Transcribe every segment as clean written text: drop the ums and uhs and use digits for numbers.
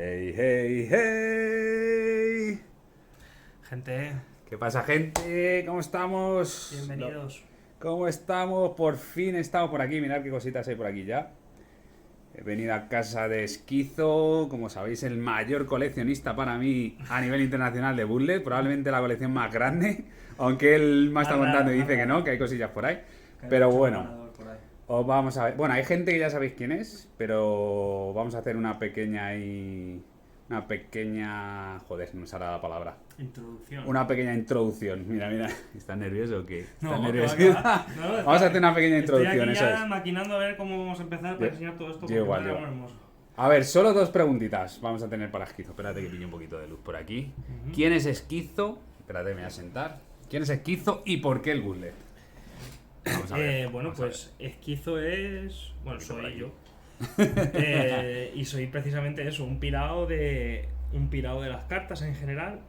Hey, hey, hey. Gente, ¿Qué pasa, gente? ¿Cómo estamos? bienvenidos. ¿Cómo estamos? Por fin estamos por aquí. Mirad qué cositas hay por aquí ya. He venido a casa de Esquizo, como sabéis, el mayor coleccionista para mí a nivel internacional de puzzles, probablemente la colección más grande, aunque él me está contando y dice que no, que hay cosillas por ahí. Que hay Pero mucho bueno, regalador por ahí. os vamos a ver. Bueno, hay gente que ya sabéis quién es, pero vamos a hacer una pequeña y... Una pequeña... Joder, no me sale la palabra. Introducción. Una pequeña introducción. Mira, mira. ¿Estás nervioso o qué? ¿Estás No, nervioso? que va. No, Vamos a hacer una pequeña introducción, estoy aquí eso ya es. maquinando a ver cómo vamos a empezar para Yo- enseñar todo esto. yo Porque igual, madre yo. mía, hermoso. A ver, solo dos preguntitas vamos a tener para Esquizo. Espérate que pille un poquito de luz por aquí. ¿Quién es Esquizo? Espérate, me voy a sentar. ¿Quién es Esquizo y por qué el puzzle? Vamos a ver. Bueno, vamos a pues Esquizo es. Bueno, Poquito por soy aquí. yo. Y soy precisamente eso, un pirado de. Un pirado de las cartas en general.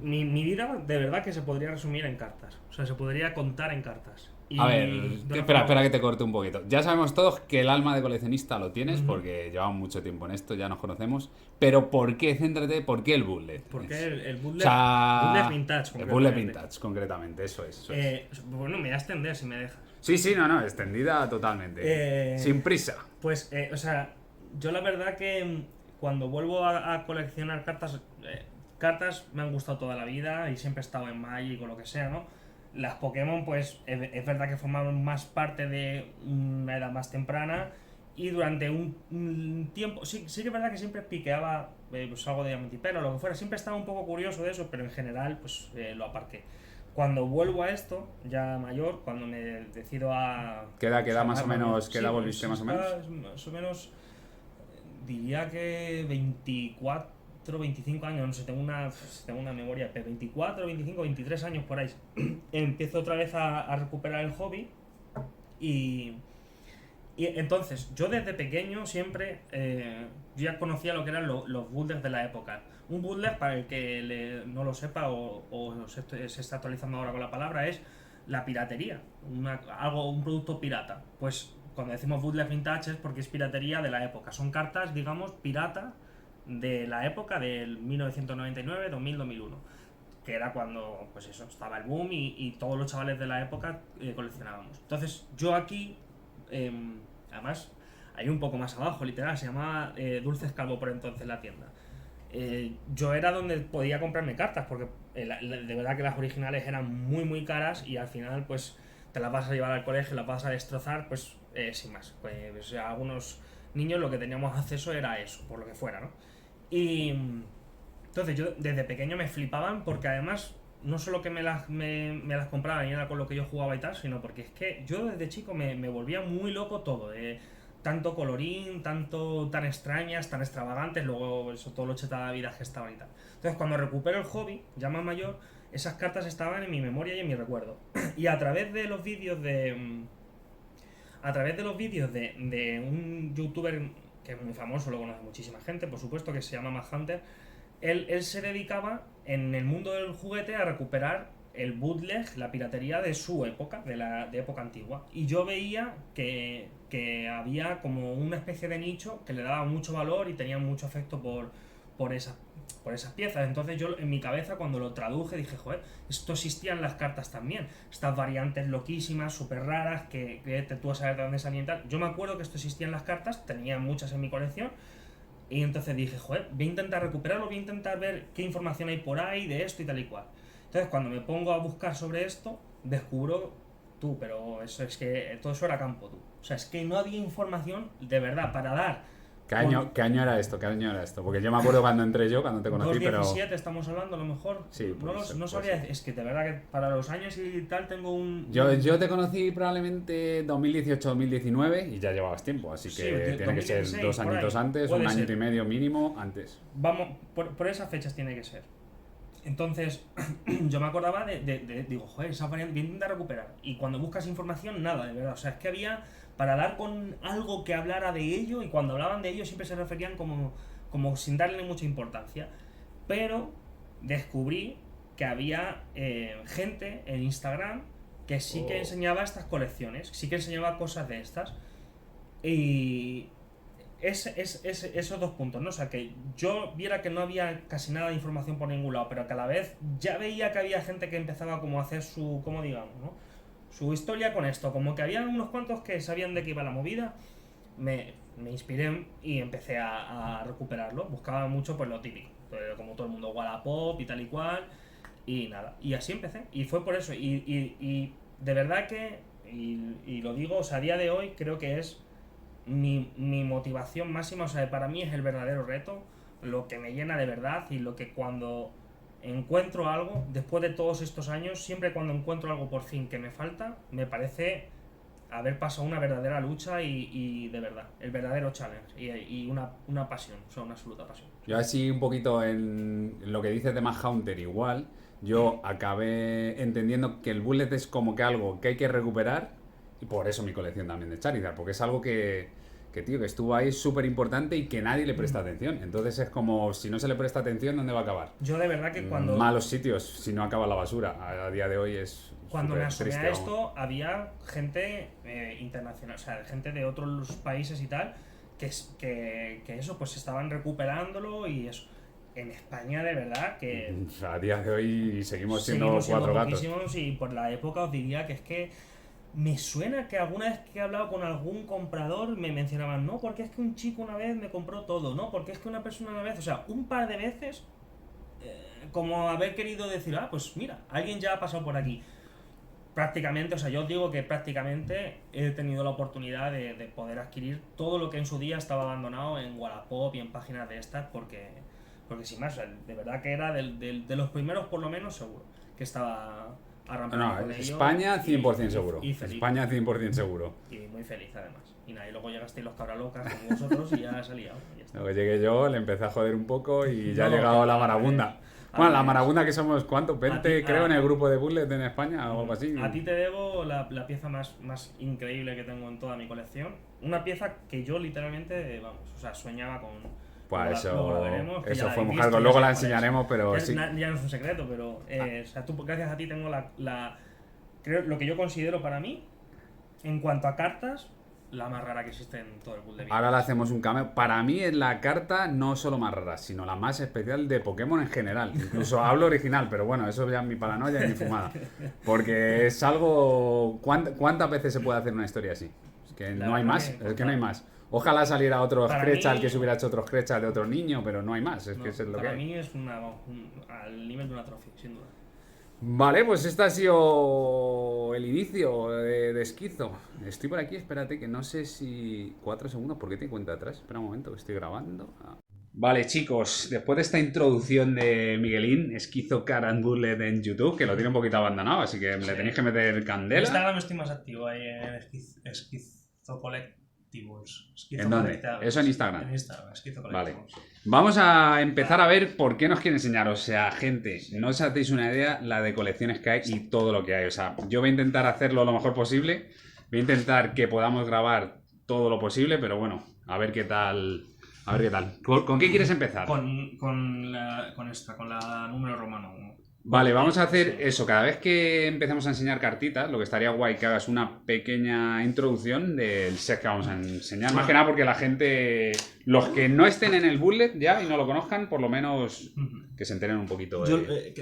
Mi vida, de verdad, que se podría resumir en cartas. O sea, se podría contar en cartas. Y A ver, de una espera, forma- espera que te corte un poquito. Ya sabemos todos que el alma de coleccionista lo tienes Ujú. porque llevamos mucho tiempo en esto, ya nos conocemos. Pero ¿por qué? Céntrate, ¿por qué el bullet? Porque el O puzzle, sea, puzzle vintage, el bullet concretamente. vintage, concretamente, eso es. Eso es. Bueno, me voy a extender si me dejas. Sí, sí, no, no, extendida totalmente. Sin prisa. Pues, o sea, yo la verdad que cuando vuelvo a coleccionar cartas, cartas me han gustado toda la vida y siempre he estado en Magic o lo que sea, ¿no? Las Pokémon, pues, es verdad que formaron más parte de una edad más temprana y durante un tiempo, sí que es verdad que siempre piqueaba pues algo de Diamantipelo o lo que fuera, siempre estaba un poco curioso de eso, pero en general, pues, lo aparqué. Cuando vuelvo a esto, ya mayor, cuando me decido a... Queda más o menos, ¿qué edad pues, volviste más o menos? Más o menos, diría que 24, 25 años, no sé, tengo una memoria, pero 24, 25, 23 años por ahí. Empiezo otra vez a recuperar el hobby y... Y entonces, yo desde pequeño siempre yo ya conocía lo que eran los bundles de la época. Un bundle, para el que no lo sepa o se está actualizando ahora con la palabra, es la piratería. Un producto pirata. Pues cuando decimos bundles vintage es porque es piratería de la época. Son cartas, digamos, pirata de la época del 1999, 2000, 2001. Que era cuando, pues eso, estaba el boom y todos los chavales de la época coleccionábamos. Entonces, yo aquí además, hay un poco más abajo, literal, se llamaba Dulces Calvo por entonces la tienda. Yo era donde podía comprarme cartas, porque de verdad que las originales eran muy muy caras y al final pues te las vas a llevar al colegio, las vas a destrozar, pues sin más. Pues algunos niños lo que teníamos acceso era eso, por lo que fuera, ¿no? Y entonces yo desde pequeño me flipaban porque además no solo que me las compraba y era con lo que yo jugaba y tal, sino porque es que yo desde chico me volvía muy loco todo. Tanto colorín, tanto tan extrañas, tan extravagantes, luego eso, todo lo chetada de vida que estaban y tal. Entonces cuando recupero el hobby, ya más mayor, esas cartas estaban en mi memoria y en mi recuerdo. Y a través de los vídeos de un youtuber que es muy famoso, lo conoce muchísima gente, por supuesto, que se llama Mad Hunter, él se dedicaba en el mundo del juguete a recuperar el bootleg, la piratería de su época, de época antigua. Y yo veía que había como una especie de nicho que le daba mucho valor y tenía mucho afecto por, esa, por esas piezas. Entonces yo en mi cabeza cuando lo traduje dije, joder, esto existía en las cartas también. Estas variantes loquísimas, súper raras, que tú vas a saber de dónde salían y tal. Yo me acuerdo que esto existía en las cartas, tenía muchas en mi colección. Y entonces dije, joder, voy a intentar recuperarlo, voy a intentar ver qué información hay por ahí de esto y tal y cual. Entonces cuando me pongo a buscar sobre esto, descubro, pero eso es que todo eso era campo, tú. O sea, es que no había información de verdad para dar. ¿Qué año era esto? ¿Qué año era esto? Porque yo me acuerdo cuando entré yo, cuando te conocí, pero... 2017 estamos hablando a lo mejor. Sí, no, puede ser, no puede sabría ser. decir, es que de verdad que para los años y tal tengo un... Yo te conocí probablemente 2018-2019 y ya llevabas tiempo, así Sí, que tiene que ser 2016, 2 por añitos ahí. antes, Puede un añito ser. y medio mínimo antes. Vamos, por esas fechas tiene que ser. Entonces, yo me acordaba digo, joder, esa variante bien de recuperar. Y cuando buscas información, nada, de verdad. O sea, es que había para dar con algo que hablara de ello y cuando hablaban de ello siempre se referían como sin darle mucha importancia. Pero descubrí que había gente en Instagram que sí que Oh. enseñaba estas colecciones, sí que enseñaba cosas de estas. Y esos dos puntos, ¿no? O sea, que yo viera que no había casi nada de información por ningún lado, pero que a la vez ya veía que había gente que empezaba como a hacer su, ¿cómo digamos, no? Su historia con esto, como que había unos cuantos que sabían de qué iba la movida, me inspiré y empecé a recuperarlo. Buscaba mucho pues lo típico, como todo el mundo, Wallapop y tal y cual, y nada. Y así empecé, y fue por eso. Y de verdad que, y lo digo, o sea, a día de hoy creo que es mi motivación máxima, o sea, para mí es el verdadero reto, lo que me llena de verdad y lo que cuando encuentro algo, después de todos estos años, siempre cuando encuentro algo por fin que me falta, me parece haber pasado una verdadera lucha y de verdad, el verdadero challenge y una pasión, o sea, una absoluta pasión. Yo así un poquito en lo que dices de Mad Hunter igual, yo acabé entendiendo que el bullet es como que algo que hay que recuperar y por eso mi colección también de Charizard, porque es algo tío, que estuvo ahí súper importante y que nadie le presta atención. Entonces es como, si no se le presta atención, ¿dónde va a acabar? Yo de verdad que cuando... Malos sitios, si no acaba la basura. A día de hoy es Cuando me asomé triste, a esto, había gente internacional, o sea, gente de otros países y tal, que eso, pues estaban recuperándolo y eso. En España, de verdad, que a día de hoy seguimos siendo cuatro gatos. poquísimos y por la época os diría que es que me suena que alguna vez que he hablado con algún comprador me mencionaban, no, porque es que un chico una vez me compró todo, no, porque es que una persona una vez, o sea, un par de veces, como haber querido decir, pues mira, alguien ya ha pasado por aquí. Prácticamente, o sea, yo os digo que prácticamente he tenido la oportunidad de poder adquirir todo lo que en su día estaba abandonado en Wallapop y en páginas de estas, porque sin más, o sea, de verdad que era de los primeros, por lo menos, seguro, que estaba arrancando con ello. España 100% seguro. Y feliz. España 100% seguro. Y muy feliz, además. Y nada, y luego llegasteis los cabralocas como vosotros y ya salía. Luego llegué yo, le empecé a joder un poco y ya ha No, llegado la marabunda. Bueno, la marabunda que somos, ¿cuántos? 20 creo en el grupo de Bullet en España o algo así. A ti te debo la pieza más increíble que tengo en toda mi colección. Una pieza que yo literalmente, vamos, o sea, soñaba con... Pues luego la veremos, eso ya fue la muy visto, hardcore. ya Luego sé la cuál es. enseñaremos, pero Ya, sí. ya no es un secreto, pero o sea, gracias a ti tengo creo, lo que yo considero para mí, en cuanto a cartas, la más rara que existe en todo el pool de vida. Ahora le hacemos un cameo. Para mí es la carta no solo más rara, sino la más especial de Pokémon en general. Incluso hablo original, pero bueno, eso ya es mi paranoia y mi fumada. Porque es algo... ¿Cuántas veces se puede hacer una historia así? Es que no hay más, es que no hay más. Ojalá saliera otro Screchal que se hubiera hecho otro Screchal de otro niño, pero no hay más, es que eso es lo que hay. Para mí es al nivel de una trofeo, sin duda. Vale, pues este ha sido el inicio de Esquizo. Estoy por aquí, espérate, que no sé si... 4 segundos, ¿por qué te cuenta atrás? Espera un momento, que estoy grabando. Vale, chicos, después de esta introducción de Miguelín, Esquizo Card and Bullet en YouTube, que lo tiene un poquito abandonado, así que le tenéis que meter candela. En Instagram estoy más activo ahí en Esquizo Collectibles. ¿En dónde? Eso en Instagram. En Instagram, Esquizo Vale. Collectibles. Vamos a empezar a ver por qué nos quiere enseñar. O sea, gente, no os hacéis una idea la de colecciones que hay y todo lo que hay. O sea, yo voy a intentar hacerlo lo mejor posible. Voy a intentar que podamos grabar todo lo posible, pero bueno, a ver qué tal. A ver qué tal. ¿Con qué quieres empezar? Con la número romano 1. Vale, vamos a hacer eso. Cada vez que empecemos a enseñar cartitas, lo que estaría guay que hagas una pequeña introducción del set que vamos a enseñar. Más que nada porque la gente, los que no estén en el bullet ya y no lo conozcan, por lo menos que se enteren un poquito.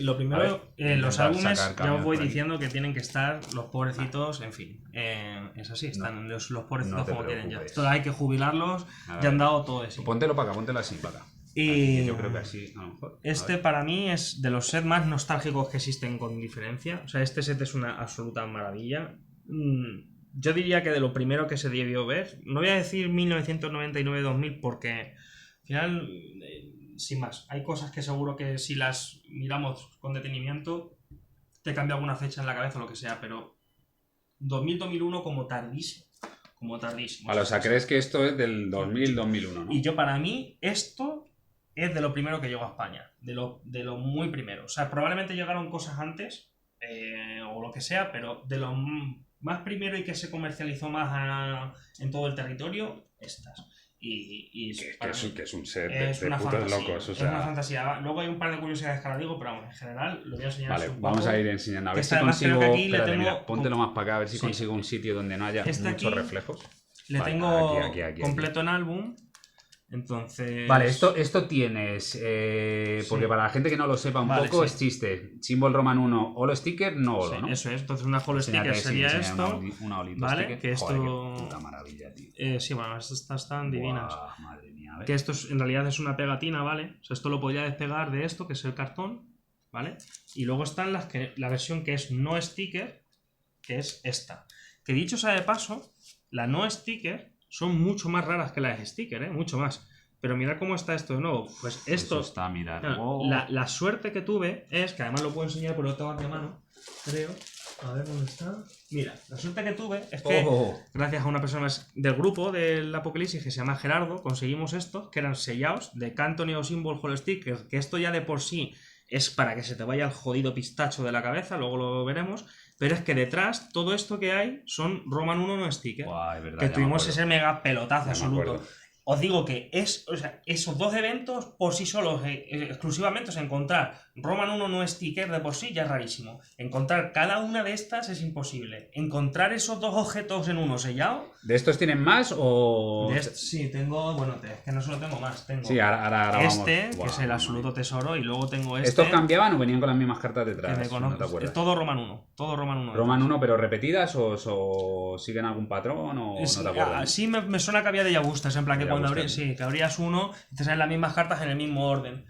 Lo primero, los álbumes ya os voy por diciendo que tienen que estar los pobrecitos, en fin. Es así, están los pobrecitos no te como quieren ya. preocupes. Esto hay que jubilarlos, ya han dado todo de sí. Póntelo para acá, póntelo así para acá. Y Aquí, yo creo que así, a lo mejor. para mí es de los sets más nostálgicos que existen con diferencia. O sea, este set es una absoluta maravilla. Yo diría que de lo primero que se debió ver, no voy a decir 1999-2000 porque al final, sin más, hay cosas que seguro que si las miramos con detenimiento te cambia alguna fecha en la cabeza o lo que sea, pero 2000-2001 como tardísimo. Vale, o sea, ¿crees que esto es del 2000-2001, no? Y yo, para mí, esto es de lo primero que llegó a España, de lo muy primero. O sea, probablemente llegaron cosas antes, o lo que sea, pero de lo más primero y que se comercializó más en todo el territorio, estas. Y que es un set es de una putos fantasía, locos. O es sea... una fantasía. Luego hay un par de curiosidades que ahora digo, pero vamos, en general lo voy a enseñar. Vale, vamos a ir enseñando. A ver si además consigo... creo que aquí Espérate, le tengo... mira, póntelo más para acá, a ver si Sí. consigo un sitio donde no haya Este muchos aquí reflejos. Le Vale, tengo aquí. completo en álbum. Entonces... Vale, esto tienes, porque Sí. para la gente que no lo sepa un Vale, poco, sí. existe Symbol Roman 1 Holo Sticker, no Holo, Sí, ¿no? eso es. Entonces una Holo Sticker Enséñate, sí, sería enseña esto, una Holito ¿vale? Sticker. Que Joder, esto... qué puta maravilla, tío. sí, bueno, estas están divinas. Buah, madre mía, a ver. Que esto en realidad es una pegatina, ¿vale? O sea, esto lo podría despegar de esto, que es el cartón, ¿vale? Y luego están la versión que es no sticker, que es esta. Que dicho sea de paso, la no sticker son mucho más raras que las sticker, ¿eh? Mucho más. Pero mirad cómo está esto de nuevo. Pues esto... Eso está, mirar. Claro, Wow. la suerte que tuve es, que además lo puedo enseñar porque lo tengo aquí a mano, creo. A ver dónde está. Mira, la suerte que tuve es que, gracias a una persona del grupo del Apocalipsis que se llama Gerardo, conseguimos estos, que eran sellados de Cantony o Symbol Holo Sticker, que esto ya de por sí es para que se te vaya el jodido pistacho de la cabeza, luego lo veremos, pero es que detrás todo esto que hay son Roman 1 no sticker, Buah, es verdad, que ya me tuvimos acuerdo. ese mega pelotazo Ya me absoluto. acuerdo. Os digo que o sea, esos dos eventos por sí solos, exclusivamente, encontrar Roman 1 no sticker de por sí ya es rarísimo. Encontrar cada una de estas es imposible. Encontrar esos dos objetos en uno sellado... ¿De estos tienen más o...? Sí, tengo... Bueno, es que no solo tengo más. Tengo Sí, ahora vamos. este, que Buah, es el absoluto tesoro, y luego tengo este... ¿Estos cambiaban o venían con las mismas cartas que detrás? me No conozco. te acuerdas. Todo Roman 1. Todo Roman 1. ¿Roman 1 pero repetidas o siguen algún patrón o no te acuerdas? Sí, me suena que había de Yagustas, en plan que De cuando Yagustas. que abrías uno y te salen las mismas cartas en el mismo orden.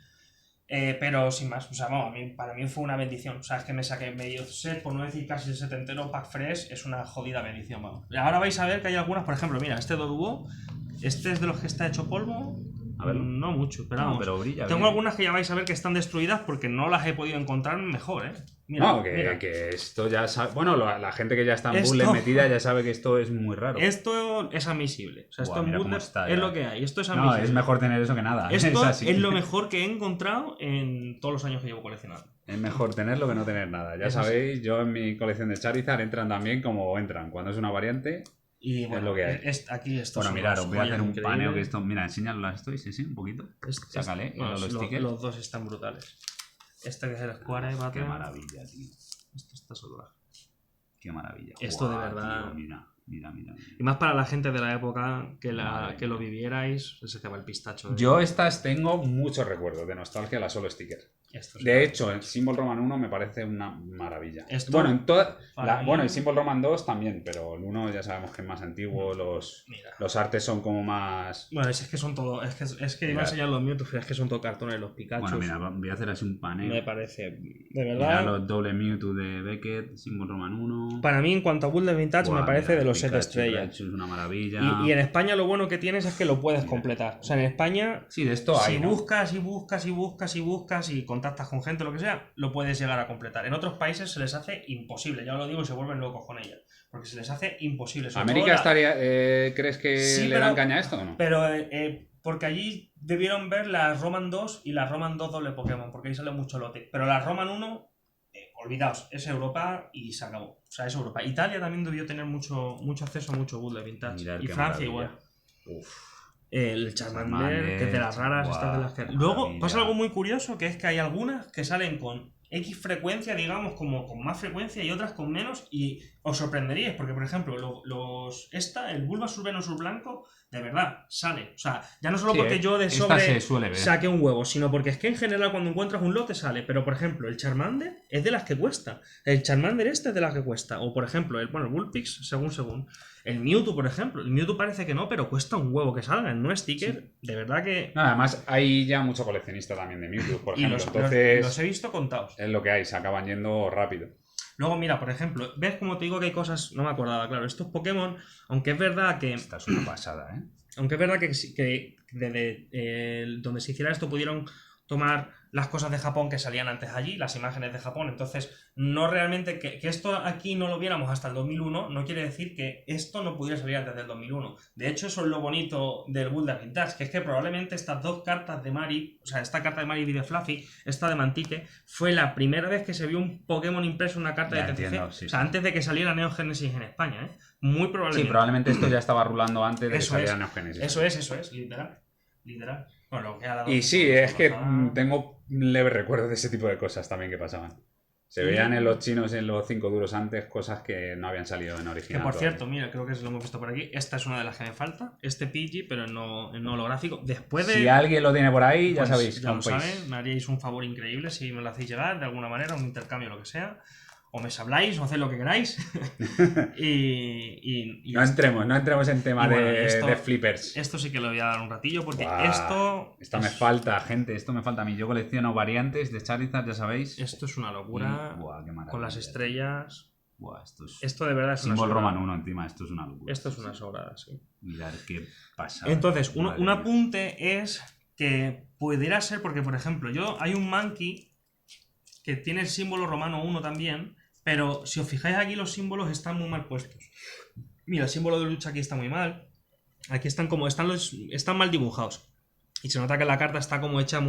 Pero sin más, o sea, vamos, para mí fue una bendición. O sea, es que me saqué medio set, por no decir casi el setentero pack fresh, es una jodida bendición, vamos. Y ahora vais a ver que hay algunas, por ejemplo, mira, este Doduo, este es de los que está hecho polvo. A verlo. No mucho, pero vamos. pero brilla Tengo bien. algunas que ya vais a ver que están destruidas porque no las he podido encontrar mejor, ¿eh? Mira, No, mira. que esto ya sabe... Bueno, la gente que ya está en Esto- Bullet metida ya sabe que esto es muy raro. Esto es admisible. O sea, Buah, esto en mira cómo Bootleg está es ya. lo que hay. Esto es No, admisible. es mejor tener eso que nada. Esto así. es lo mejor que he encontrado en todos los años que llevo coleccionando. Es mejor tenerlo que no tener nada. Ya Eso sí. sabéis, yo en mi colección de Charizard entran también como entran. Cuando es una variante... Y bueno, lo que hay. Aquí esto Bueno, mirad, os voy a hacer un paneo que esto... Mira, enséñalo a esto, sí, un poquito. Sácale, los stickers. Los dos están brutales. Este que es el Square Battle. Qué maravilla, tío. Esto está salvaje. Qué maravilla. Esto de Guau, verdad. tío, mira. Y más para la gente de la época que Madre lo mía. vivierais, se acaba el pistacho. Yo estas tengo muchos recuerdos de nostalgia, la solo sticker. Esto sí. De hecho, el Symbol Roman 1 me parece una maravilla. Esto, bueno, en toda, para mí- bueno, el Symbol Roman 2 también, pero el 1 ya sabemos que es más antiguo, Mira. los artes son como más... Bueno, es que son todo. Es que iba a Mira. enseñar los Mewtwo, pero es que son todo cartones, los Pikachu. Bueno, mira, voy a hacer así un paneo. Me parece. De Mira verdad. los doble Mewtwo de Beckett, Symbol Roman 1... Para mí, en cuanto a Build de Vintage, Buah, me parece mira, de los set Pikachu, estrellas. Raichu es una maravilla. Y en España lo bueno que tienes es que lo puedes completar. O sea, en España, Sí, de esto hay, si ¿no? buscas y contactas con gente, lo que sea, lo puedes llegar a completar. En otros países se les hace imposible, ya os lo digo, y se vuelven locos con ella. Porque se les hace imposible. Sobre todo ¿América estaría... ¿Crees que Sí, le pero- dan caña a esto o no? Pero porque allí debieron ver las Roman 2 y las Roman 2 doble Pokémon, porque ahí sale mucho lote. Pero las Roman 1, olvidaos, es Europa y se acabó. O sea, es Europa. Italia también debió tener mucho acceso a mucho Build de Vintage. Mirad Y qué Francia maravilla. igual. Uf. El Charmander, que es de las raras, guau, estas de las que... qué Luego maravilla. pasa algo muy curioso, que es que hay algunas que salen con X frecuencia, digamos, como con más frecuencia y otras con menos, y os sorprenderíais, porque por ejemplo, el Bulbasaur Venusaur blanco, de verdad, sale. O sea, ya no solo Sí, porque yo de esta sobre se suele ver. saque un huevo, sino porque es que en general cuando encuentras un lote sale. Pero por ejemplo, el Charmander es de las que cuesta. El Charmander este es de las que cuesta. O por ejemplo, el Bullpix, según. El Mewtwo, por ejemplo. El Mewtwo parece que no, pero cuesta un huevo que salga. No es sticker. De verdad que... No, además, hay ya mucho coleccionista también de Mewtwo, por Y ejemplo. los Entonces, he visto contados. es lo que hay, se acaban yendo rápido. Luego, mira, por ejemplo, ¿ves cómo te digo que hay cosas? No me acordaba, claro. Estos Pokémon, aunque es verdad que... Esta es una pasada, ¿eh? Aunque es verdad que desde donde se hiciera esto pudieron tomar las cosas de Japón que salían antes allí, las imágenes de Japón. Entonces, no realmente que esto aquí no lo viéramos hasta el 2001, no quiere decir que esto no pudiera salir antes del 2001. De hecho, eso es lo bonito del Build of Vintage, que es que probablemente estas dos cartas de Mari, o sea, esta carta de Mari y de Fluffy, esta de Mantique, fue la primera vez que se vio un Pokémon impreso en una carta Ya de TCG. entiendo, sí, o sea, sí. antes de que saliera Neo Genesis en España, ¿eh? Muy probablemente. Sí, probablemente esto ya estaba rulando antes de que Eso saliera es. Neo Genesis. Eso es, literal. Bueno, lo que ha dado Y sí, es que pasada. tengo leves recuerdos de ese tipo de cosas también que pasaban. Se veían en los chinos en los 5 duros antes cosas que no habían salido en Que original. por cierto, mira, creo que lo hemos visto por aquí. Esta es una de las que me falta. Este PG, pero en no holográfico. Después de... Si alguien lo tiene por ahí, ya pues, sabéis. ya lo saben, me haríais un favor increíble si me lo hacéis llegar de alguna manera, un intercambio o lo que sea. O me sabláis, o hacéis lo que queráis. y No entremos en tema bueno, de flippers. Esto sí que lo voy a dar un ratillo porque Buah, esto me falta, gente. Esto me falta a mí. Yo colecciono variantes de Charizard, ya sabéis. Esto es una locura. Buah, qué maravilla, con las estrellas. Buah, Esto de verdad es una símbolo sobrada. Roman 1 encima. Esto es una locura. Esto es una sobrada, sí. Mirad qué pasa. Entonces, un apunte es que pudiera ser, porque por ejemplo, hay un Monkey que tiene el símbolo romano 1 también, pero si os fijáis aquí los símbolos están muy mal puestos. Mira, el símbolo de lucha aquí está muy mal. Aquí están están mal dibujados. Y se nota que la carta está como hecha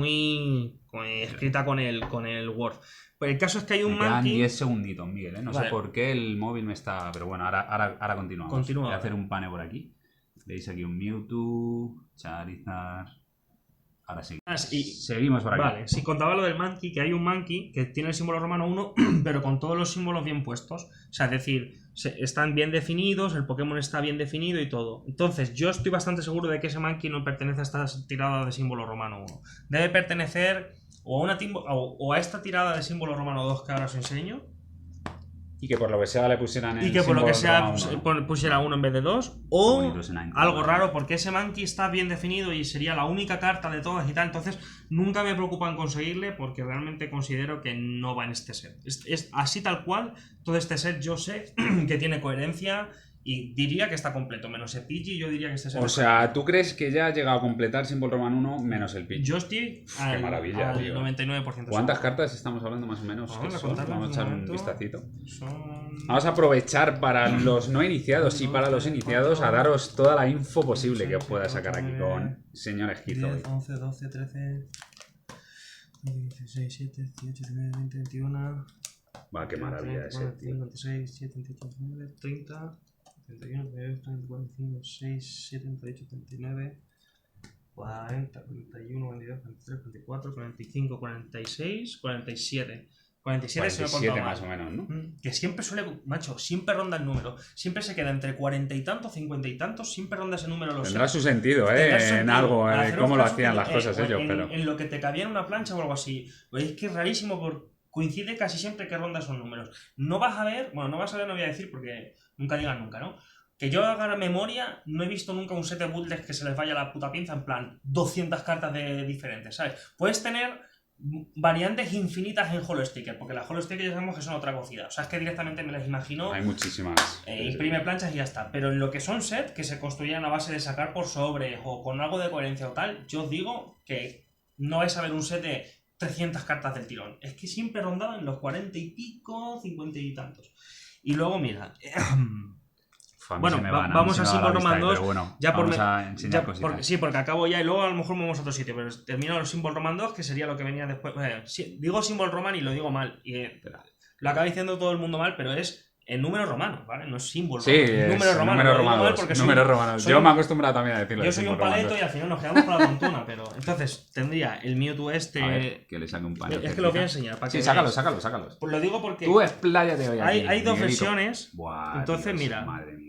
escrita con el Word. Pero el caso es que hay un Me quedan Monkey... 10 segunditos, Miguel, ¿eh? No Vale. sé por qué el móvil me está... Pero bueno, ahora continuamos. Continúa. Voy a hacer un pane por aquí. Veis aquí un Mewtwo, Charizard... Ahora sí. Seguimos por aquí. Vale, si contaba lo del Monkey, que hay un Monkey que tiene el símbolo romano 1, pero con todos los símbolos bien puestos. O sea, es decir, están bien definidos, el Pokémon está bien definido y todo. Entonces, yo estoy bastante seguro de que ese Monkey no pertenece a esta tirada de símbolo romano 1. Debe pertenecer o a esta tirada de símbolo romano 2 que ahora os enseño. Y que por lo que sea le pusieran el Y que por lo que sea símbolo romano 1. pusiera 1 en vez de 2. O Bonitos en la algo entrada. raro, porque ese Monkey está bien definido y sería la única carta de todas y tal. Entonces, nunca me preocupa en conseguirle porque realmente considero que no va en este set. Es así tal cual. Todo este set yo sé que tiene coherencia y diría que está completo. Menos el Pidgey, yo diría que este set O está sea, ¿tú crees que ya ha llegado a completar símbolo romano 1 menos el pitch? Yo estoy Qué maravilla, al tío. 99%. ¿Cuántas seguro. cartas estamos hablando más o menos? Vamos ¿Qué a son? contarlas Vamos a un echar un momento. vistacito. Son... Vamos a aprovechar para los no iniciados y para los iniciados a daros toda la info posible que os pueda sacar aquí con señor Esquizo. 10, 11, 12, 13, 16, 17, 18, 19, 20, 21... Va, qué maravilla ese, tío. 56, 7, 28, 29, 30, 31, 32, 34, 35, 6, 7, 38, 39, 40, 41, 42, 43, 44, 45, 46, 47. 47 se me ha 47 contado más mal. o menos, ¿no? Que siempre suele, macho, siempre ronda el número. Siempre se queda entre 40 y tantos, 50 y tantos, siempre ronda ese número los Tendrá sets. su sentido, Tendrá su en sentido. algo, Para de haceros cómo lo caso hacían que, las cosas ellos, pero... En lo que te cabía en una plancha o algo así. Pues es que es rarísimo porque coincide casi siempre que ronda esos números. No vas a ver, no voy a decir porque nunca digan nunca, ¿no? Que yo haga memoria, no he visto nunca un set de bootlegs que se les vaya la puta pinza en plan 200 cartas de diferentes, ¿sabes? Puedes tener variantes infinitas en Holo Sticker, porque las Holo Sticker ya sabemos que son otra cocida. O sea, es que directamente me las imagino. Hay muchísimas. Imprime planchas y ya está. Pero en lo que son sets que se construían a base de sacar por sobre o con algo de coherencia o tal, yo os digo que no vais a ver un set de 300 cartas del tirón. Es que siempre rondaba en los 40 y pico, 50 y tantos. Y luego, mira... Bueno, vamos a Symbol Roman 2. Bueno, ya por vamos a enseñar cositas. Sí, porque acabo ya y luego a lo mejor vamos a otro sitio. Pero termino los Symbol Roman 2, que sería lo que venía después. Digo Symbol Roman y lo digo mal. Lo acaba diciendo todo el mundo mal, pero es el número romano, ¿vale? No es símbolo. Sí, es número romano. Número romano. Yo me he acostumbrado también a decirlo. Yo soy un paleto y al final nos quedamos con la tontuna, pero... Entonces, tendría el Mewtwo este... A ver, que le saque un palo. Es que lo voy a enseñar para que Sí, veáis. sácalos. Pues lo digo porque... Tú expláyate hoy aquí, hay dos Miguelito. versiones. Buah, Entonces, Dios, mira. Madre mía.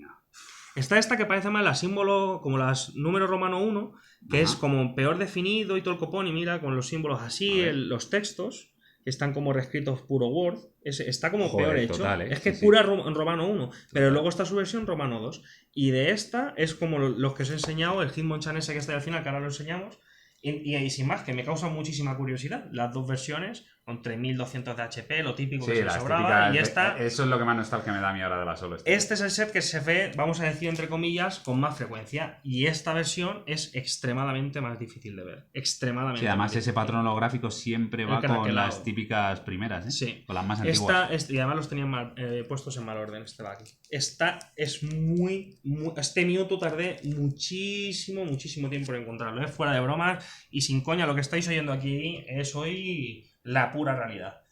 Está esta que parece más la símbolo, como las número romano 1, que Ajá. es como peor definido y todo el copón, y mira, con los símbolos así, los textos, que están como reescritos puro Word, está como Joder, peor hecho. total, Es que sí, pura romano 1, pero luego está su versión romano 2. Y de esta es como los que os he enseñado, el Hitmonchan ese que está ahí al final, que ahora lo enseñamos, y sin más, que me causa muchísima curiosidad, las dos versiones, con 3200 de HP, lo típico que se les sobraba, y esta... Eso es lo que más nostalgia me da a mí ahora de la solo. Este es el set que se ve, vamos a decir entre comillas, con más frecuencia. Y esta versión es extremadamente más difícil de ver. Extremadamente. Sí, además más ese difícil. patrón holográfico siempre va con craquelado. las típicas primeras, ¿eh? Sí. Con las más antiguas. Y además los tenían puestos en mal orden, este va aquí. Esta es muy... Este Mewtwo tardé muchísimo tiempo en encontrarlo. Fuera de bromas y sin coña, lo que estáis oyendo aquí es hoy la pura realidad.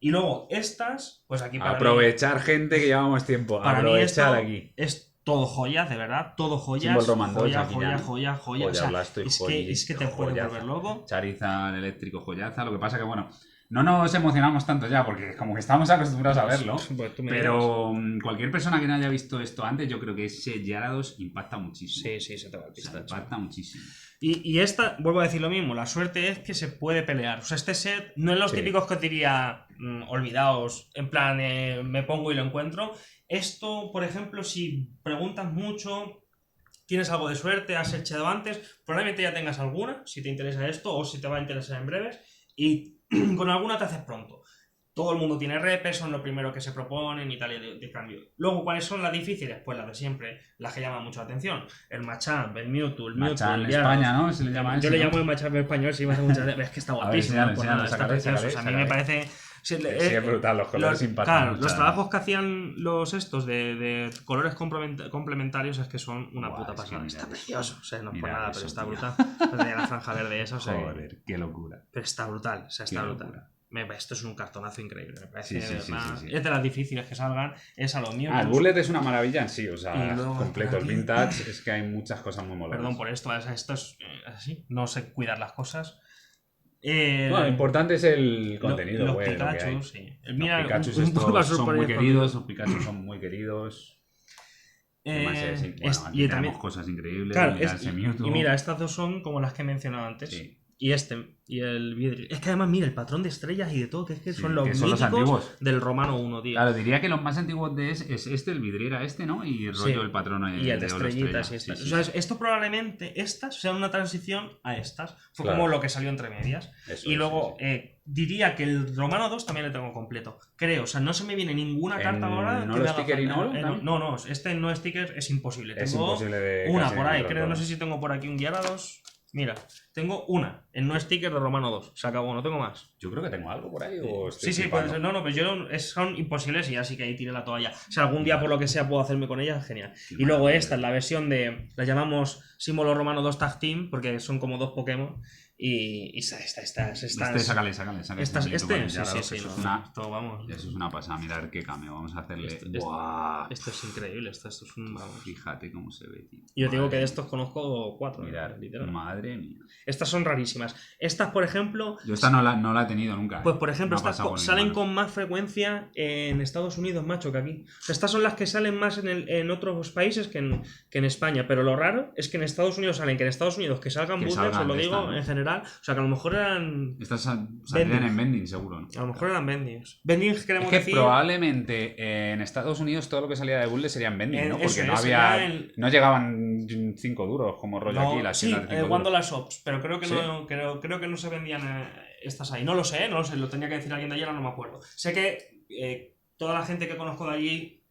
Y luego estas, pues aquí para aprovechar, gente, que llevamos tiempo. Para Aprovechar mí aquí. Es todo joyas, de verdad, todo joyas. Symbol Roman 2 joya, aquí joya, ya. joya, joya. O sea, es que te puedes joyaza. volver loco. Charizard eléctrico, joyaza. Lo que pasa que, bueno, no nos emocionamos tanto ya, porque como que estamos acostumbrados a verlo. Pues tú me Pero cualquier persona que no haya visto esto antes, yo creo que ese Gyarados impacta muchísimo. Sí, se te va a O sea, pistacho. impacta muchísimo. Y esta, vuelvo a decir lo mismo, la suerte es que se puede pelear. O sea, este set no es los Sí. típicos que os diría, olvidaos, en plan, me pongo y lo encuentro. Esto, por ejemplo, si preguntas mucho, tienes algo de suerte, has echado antes, probablemente ya tengas alguna, si te interesa esto, o si te va a interesar en breves, y con alguna te haces pronto. Todo el mundo tiene repes, son lo primero que se proponen y tal, y de cambio. Luego, ¿cuáles son las difíciles? Pues las de siempre, las que llaman mucho la atención. El Machamp, el Mewtwo, el Mewtwo, Machamp el en Gyarados. España, ¿no? Se le llama Yo eso, le ¿no? llamo el Machamp español, sí me hace mucha... Es que está guapísimo, enséñalo, no por nada, enséñalo, está precioso. O sea, a mí me parece... Sí, es brutal, los colores impactan Claro, mucho, los además. trabajos que hacían los estos de colores complementarios es que son una Buah, puta es que pasada. mira Está eso. precioso, o sea, no es por Mira nada, eso, pero está tío. brutal. Tenía la franja verde esa, o sea, Joder, qué locura. pero está brutal, o sea, está Qué brutal. locura. Esto es un cartonazo increíble, me parece. Sí, de sí, verdad. sí, sí. Es de las difíciles que salgan, es a lo mío. El bullet es una maravilla en sí, o sea, Y luego, completo. El aquí- vintage es que hay muchas cosas muy molonas. Perdón por esto, o sea, esto es así, no sé cuidar las cosas. Bueno, lo importante es el contenido, los güey, lo que hay. Pikachu, sí. Los Mira, Pikachus un estos Bulbasaur son por muy ahí queridos, los Pikachu son muy queridos. Además, bueno, aquí y tenemos también, cosas increíbles. claro, Mira ese Mewtwo. y mira, estas dos son como las que he mencionado antes. Sí. Y y el vidrio. Es que además, mira, el patrón de estrellas y de todo, que es que Sí, son los que son los míticos antiguos. del Romano 1, tío. Claro, diría que los más antiguos de es este, el vidriera este, ¿no? Y el rollo Sí. del patrón Y el de oro estrellitas y estrella. estas. Sí, sí, O sea, sí. esto probablemente, estas sean una transición a estas. Fue Claro. como lo que salió entre medias. Eso, Y eso, luego, sí. diría que el Romano 2 también le tengo completo. Creo, o sea, no se me viene ninguna carta ahora ¿no que lo me haga sticker y falta. no, también? No, este no sticker es imposible. Es Tengo imposible de una casi por ahí, encontrar creo, no todas. sé si tengo por aquí un Gyarados. Mira, tengo una en no sticker de Romano 2. Se acabó, no tengo más. Yo creo que tengo algo por ahí o estoy Sí, flipando. puede ser. No, pero son imposibles y así que ahí tiré la toalla. Si algún día por lo que sea puedo hacerme con ellas, genial. Y luego esta es la versión de, la llamamos símbolo romano 2 Tag Team, porque son como dos Pokémon. Y estas. Sácale. Estas, ese Mewtwo con el sí, Gyarados, sí, eso no, es una... esto vamos. Eso es una pasada, mirar qué cambio. Vamos a hacerle... Esto es increíble, esto es un vamos. Fíjate cómo se ve, tío. Y yo te digo que de Madre estos conozco 4. Mirar, literal. madre mía. Estas son rarísimas. Estas, por ejemplo. Yo esta no la he tenido nunca. Pues por ejemplo, No ha estas pasado por mis salen manos. con más frecuencia en Estados Unidos, macho, que aquí. O sea, estas son las que salen más en otros países que en España. Pero lo raro es que en Estados Unidos salen, que en Estados Unidos que salgan Que bootlegs, salgan os lo de digo esta, ¿no? en general. O sea, que a lo mejor eran. Estas saldrían en vending, seguro, ¿no? A lo mejor eran vendings. Vendings Es queremos que decir. probablemente en Estados Unidos todo lo que salía de Bullet serían vending, ¿no? Eso Porque no es, había... sería el- No llegaban 5 duros como rollo No, aquí, las sí, tiendas de 5 Wando duros. las Ops, pero creo que ¿Sí? no, creo que no se vendían estas ahí. No lo sé, lo tenía que decir alguien de ayer, no me acuerdo. Sé que toda la gente que conozco de allí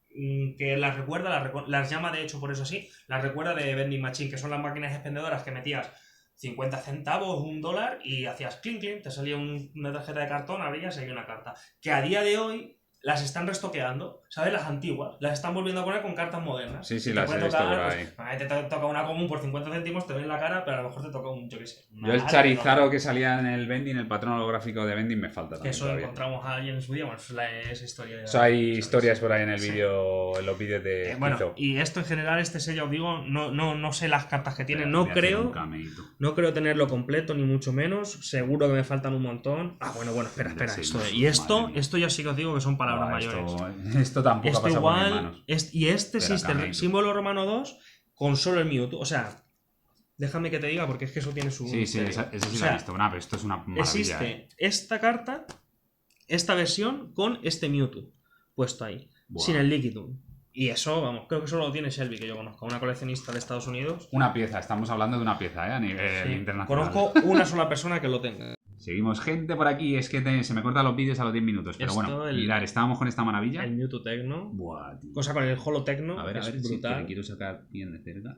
que las recuerda, las llama de hecho por eso así, las recuerda de vending machine, que son las máquinas expendedoras que metías 50 centavos, $1 y hacías clink clink, te salía una tarjeta de cartón, abrías y había una carta. Que a día de hoy las están restoqueando, ¿sabes? Las antiguas, las están volviendo a poner con cartas modernas. Sí, Te las puede he visto tocar, por ahí. pues, te toca una común por 50 céntimos, te ven la cara, pero a lo mejor te toca yo qué sé. Yo el Charizard que salía en el vending, el patrón holográfico de vending me falta Que también eso todavía. encontramos a alguien en su día, bueno, esa historia. De Eso hay ¿sabes? historias por ahí en el Sí. vídeo, en los vídeos de Bueno, Kizo. y esto en general, este sello, os digo, no sé las cartas que tiene, Espera, no voy a hacer un creo. cameíto. No creo tenerlo completo, ni mucho menos. Seguro que me faltan un montón. Ah, bueno, espera. Sí, Esto, madre y esto mía. ya sí que os digo que son palabras Buah, mayores. Esto tampoco ha Esto pasado por mis igual. manos. Y este Espera, existe, el cameíto. símbolo romano 2, con solo el Mewtwo. O sea, déjame que te diga, porque es que eso tiene su. Sí, misterio. esa sí O la sea, he visto. Nah, pero esto es una maravilla. existe esta carta, esta versión, con este Mewtwo puesto ahí, Buah. sin el Liquidum. Y eso, vamos, creo que solo lo tiene Shelby, que yo conozco, una coleccionista de Estados Unidos. Una pieza, estamos hablando de una pieza, a nivel Sí, internacional. conozco una sola persona que lo tenga. Seguimos gente por aquí, es que se me cortan los vídeos a los 10 minutos. Pero Esto, bueno, el- mirad, estábamos con esta maravilla. El Mewtwo Tecno. Buah, tío. Cosa con el Holo Tecno. A ver, es sí, que brutal. le quiero sacar bien de cerca.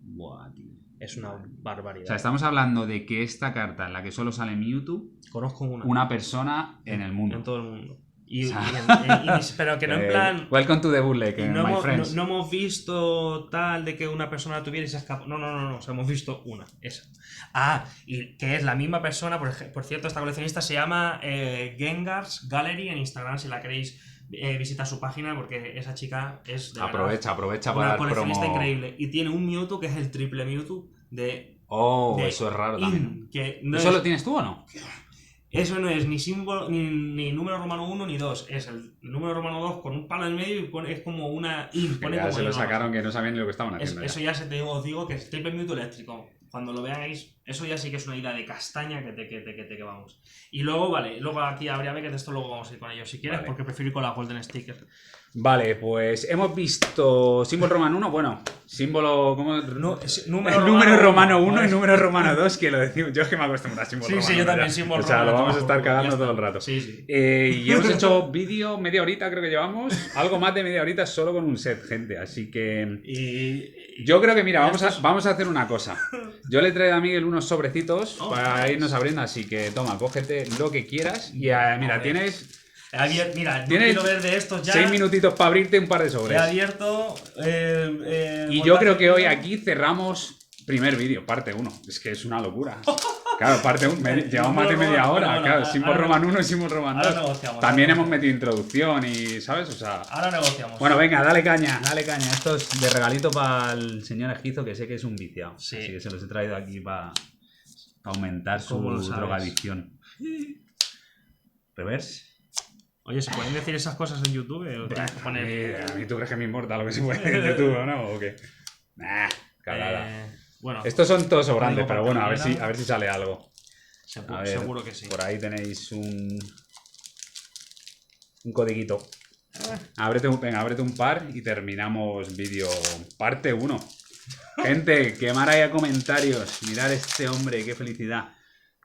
Buah, tío. Es una barbaridad. O sea, estamos hablando de que esta carta en la que solo sale Mewtwo, Conozco una persona en el mundo. En todo el mundo. O sea, Pero que no en plan. Welcome to the Bullet, No my hemos, friends. no hemos visto tal de que una persona la tuviera y se escapó. No. O sea, hemos visto una, esa. Ah, y que es la misma persona. Por cierto, esta coleccionista se llama Gengars Gallery en Instagram, si la queréis visitar su página, porque esa chica es de Aprovecha verdad, para una dar coleccionista promo. increíble. Y tiene un Mewtwo que es el triple Mewtwo de. Oh, de eso es raro también. que no ¿Eso es- lo tienes tú o no? Eso no es ni símbolo, ni número romano 1 ni 2. Es el número romano 2 con un palo en medio y es como una in. Que ya se lo sacaron que no sabían ni lo que estaban haciendo. Eso ya os digo que es triple minuto eléctrico. Cuando lo veáis, eso ya sí que es una isla de castaña que vamos. Y luego, vale, luego aquí habría que de esto luego vamos a ir con ellos si quieres, porque prefiero ir con la Golden Sticker. Vale, pues hemos visto símbolo romano 1, bueno, símbolo como número romano 1 y número romano 2, que lo decimos, yo es que me acostumbro a símbolo romano. Sí, yo también símbolo romano. O sea, lo vamos a estar cagando todo el rato. Sí. Y hemos hecho vídeo media horita, creo que llevamos, algo más de media horita solo con un set, gente, así que yo creo que mira, vamos a hacer una cosa. Yo le he traído a Miguel unos sobrecitos para irnos abriendo, así que toma, cógete lo que quieras y mira, tienes... Mira, quiero ver de estos ya. 6 minutitos para abrirte un par de sobres. He abierto. Y yo creo que hoy aquí cerramos primer vídeo, parte 1. Es que es una locura. Claro, parte 1. Llevamos más de media hora. Claro, símbolo romano 1 y símbolo romano 2. También hemos metido introducción y, ¿sabes? O sea. Ahora negociamos. Bueno, venga, dale caña. Esto es de regalito para el señor Esquizo, que sé que es un viciado. Sí. Así que se los he traído aquí para aumentar su drogadicción. Reverse. Oye, ¿se pueden decir esas cosas en YouTube? ¿O tienes que poner... ¿A mí tú crees que me importa lo que se puede decir en YouTube o no? ¿O qué? Cagada. Bueno, estos son todos sobrantes, pero bueno, a ver si sale algo. Seguro que sí. Por ahí tenéis un codiguito. Ábrete un par y terminamos vídeo parte 1. Gente, quemar ahí a comentarios. Mirar este hombre, qué felicidad.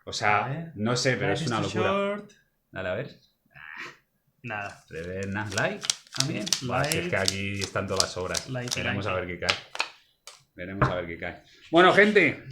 O sea, no sé, pero es una locura. Dale, a ver. Nada. Like también. Si es que aquí están todas las obras. Veremos a ver qué cae. Bueno, gente,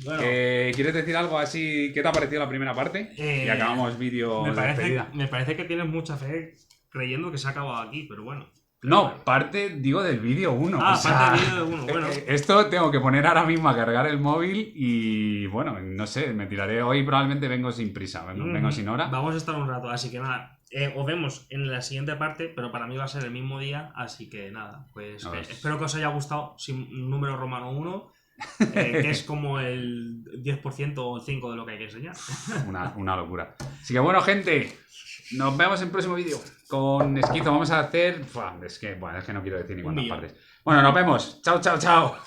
¿quieres decir algo así? ¿Qué te ha parecido la primera parte? Y acabamos vídeo de despedida. Me parece que tienes mucha fe creyendo que se ha acabado aquí, pero bueno. No, parte, digo, del vídeo 1. Parte del vídeo 1, bueno. Esto tengo que poner ahora mismo a cargar el móvil y, bueno, no sé, me tiraré. Hoy probablemente vengo sin prisa, vengo sin hora. Vamos a estar un rato, así que nada. Os vemos en la siguiente parte, pero para mí va a ser el mismo día, así que nada, pues espero que os haya gustado número romano 1, que es como el 10% o el 5% de lo que hay que enseñar. Una locura. Así que bueno, gente, nos vemos en el próximo vídeo. Con Esquizo vamos a hacer... es que no quiero decir ni cuántas partes. Bueno, nos vemos. Chao.